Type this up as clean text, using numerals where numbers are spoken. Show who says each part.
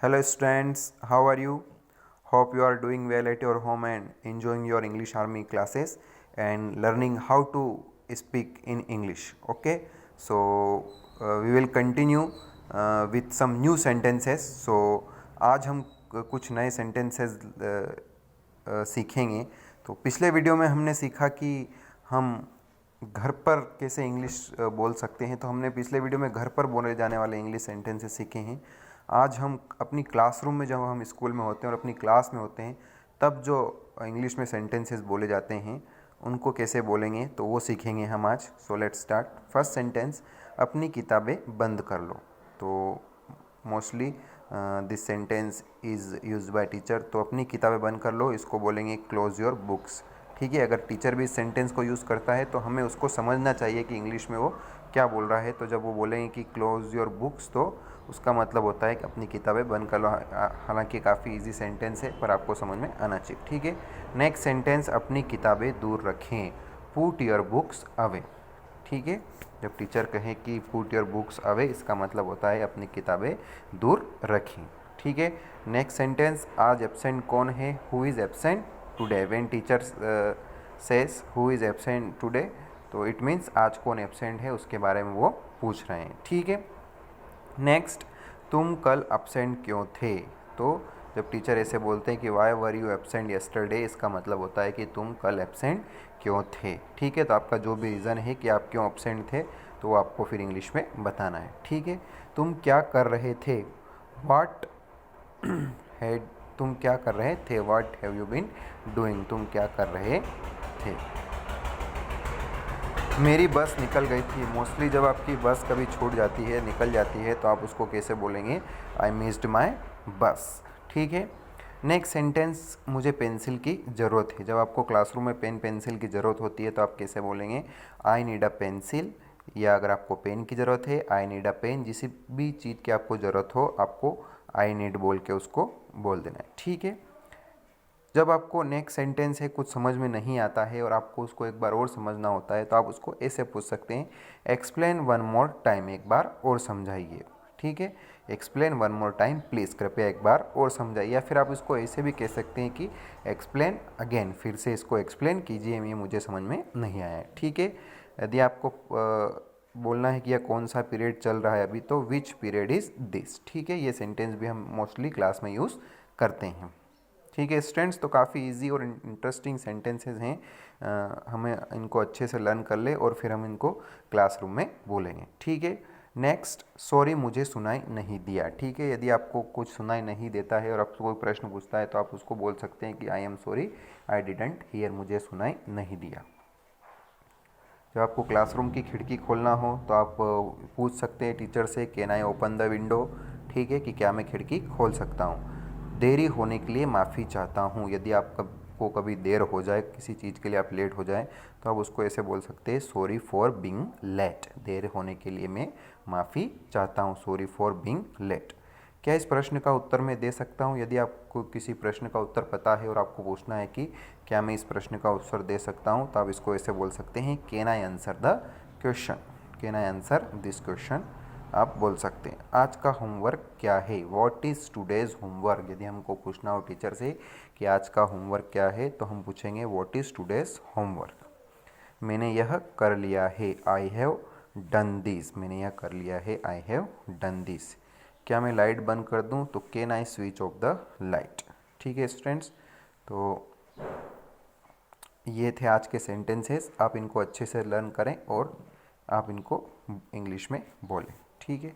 Speaker 1: Hello students, how are you? Hope you are doing well at your home and enjoying your English Army classes and learning how to speak in English. Okay, so we will continue with some new sentences. So आज हम कुछ नए sentences सीखेंगे। तो पिछले video में हमने सीखा कि हम घर पर कैसे इंग्लिश बोल सकते हैं। तो हमने पिछले वीडियो में घर पर बोले जाने वाले इंग्लिश सेंटेंसेस सीखे हैं। आज हम अपनी क्लासरूम में, जब हम स्कूल में होते हैं और अपनी क्लास में होते हैं, तब जो इंग्लिश में सेंटेंसेस बोले जाते हैं उनको कैसे बोलेंगे, तो वो सीखेंगे हम आज। So let's start. First sentence, अपनी किताबें बंद कर लो। तो mostly this sentence is use by teacher. तो अपनी किताबें बंद कर लो, इसको बोलेंगे क्लोज योर बुक्स। ठीक है, अगर टीचर भी इस सेंटेंस को यूज़ करता है तो हमें उसको समझना चाहिए कि इंग्लिश में वो क्या बोल रहा है। तो जब वो बोलेंगे कि क्लोज योर बुक्स, तो उसका मतलब होता है कि अपनी किताबें बंद कर लो। हालांकि काफ़ी इजी सेंटेंस है, पर आपको समझ में आना चाहिए। ठीक है, नेक्स्ट सेंटेंस, अपनी किताबें दूर रखें। Put your books away. ठीक है, जब टीचर कहें कि पुट योर बुक्स अवे, इसका मतलब होता है अपनी किताबें दूर रखें। ठीक है, नेक्स्ट सेंटेंस, आज एब्सेंट कौन है? Who is absent today. When teacher says who is absent today, तो इट मीन्स आज कौन एब्सेंट है उसके बारे में वो पूछ रहे हैं। ठीक है, नेक्स्ट, तुम कल एब्सेंट क्यों थे? तो जब टीचर ऐसे बोलते हैं कि why were you absent yesterday, इसका मतलब होता है कि तुम कल एब्सेंट क्यों थे। ठीक है, तो आपका जो भी रीज़न है कि आप क्यों एब्सेंट थे, तो वो आपको फिर इंग्लिश में बताना है। ठीक है, तुम क्या कर रहे थे? वाट हैड, तुम क्या कर रहे थे? What have you been doing, तुम क्या कर रहे थे? मेरी बस निकल गई थी। मोस्टली जब आपकी बस कभी छूट जाती है, निकल जाती है, तो आप उसको कैसे बोलेंगे? आई मिस्ड माई बस। ठीक है, नेक्स्ट सेंटेंस, मुझे पेंसिल की ज़रूरत है। जब आपको क्लासरूम में पेन पेंसिल की ज़रूरत होती है तो आप कैसे बोलेंगे? I need a pencil. या अगर आपको पेन की ज़रूरत है, आई नीड अ पेन। जिस भी चीज़ की आपको ज़रूरत हो, आपको आई नीड बोल के उसको बोल देना है। ठीक है, जब आपको नेक्स्ट सेंटेंस है कुछ समझ में नहीं आता है और आपको उसको एक बार और समझना होता है, तो आप उसको ऐसे पूछ सकते हैं, एक्सप्लेन वन मोर टाइम, एक बार और समझाइए। ठीक है, explain one more time please, कृपया एक बार और समझाइए। या फिर आप इसको ऐसे भी कह सकते हैं कि एक्सप्लेन अगेन, फिर से इसको एक्सप्लेन कीजिए, ये मुझे समझ में नहीं आया है। ठीक है, यदि आपको बोलना है कि यह कौन सा पीरियड चल रहा है अभी, तो विच पीरियड इज़ दिस। ठीक है, ये सेंटेंस भी हम मोस्टली क्लास में यूज़ करते हैं। ठीक है स्टूडेंट्स, तो काफ़ी इजी और इंटरेस्टिंग सेंटेंसेस हैं। हमें इनको अच्छे से लर्न कर ले और फिर हम इनको क्लासरूम में बोलेंगे। ठीक है, नेक्स्ट, सॉरी मुझे सुनाई नहीं दिया। ठीक है, यदि आपको कुछ सुनाई नहीं देता है और आपको कोई प्रश्न पूछता है, तो आप उसको बोल सकते हैं कि I am sorry I didn't here, मुझे सुनाई नहीं दिया। जब आपको क्लासरूम की खिड़की खोलना हो तो आप पूछ सकते हैं टीचर से, can I open the window. ठीक है, कि क्या मैं खिड़की खोल सकता हूँ। देरी होने के लिए माफ़ी चाहता हूँ। यदि आपको कभी देर हो जाए, किसी चीज़ के लिए आप लेट हो जाए, तो आप उसको ऐसे बोल सकते हैं, सॉरी फॉर बीइंग लेट। देर होने के लिए मैं माफ़ी चाहता हूँ, सॉरी फॉर बीइंग लेट। क्या इस प्रश्न का उत्तर मैं दे सकता हूँ? यदि आपको किसी प्रश्न का उत्तर पता है और आपको पूछना है कि क्या मैं इस प्रश्न का उत्तर दे सकता हूँ, तो आप इसको ऐसे बोल सकते हैं, can I answer the question, can I answer this question, आप बोल सकते हैं। आज का होमवर्क क्या है? What is today's homework. यदि हमको पूछना हो टीचर से कि आज का होमवर्क क्या है, तो हम पूछेंगे व्हाट इज़ टुडेज़ होमवर्क। मैंने यह कर लिया है, आई हैव डन दिस। मैंने यह कर लिया है, आई हैव डन दिस। क्या मैं लाइट बंद कर दूं? तो can I switch off the light. ठीक है स्टूडेंट्स, तो ये थे आज के सेंटेंसेस। आप इनको अच्छे से लर्न करें और आप इनको इंग्लिश में बोलें। ठीक है।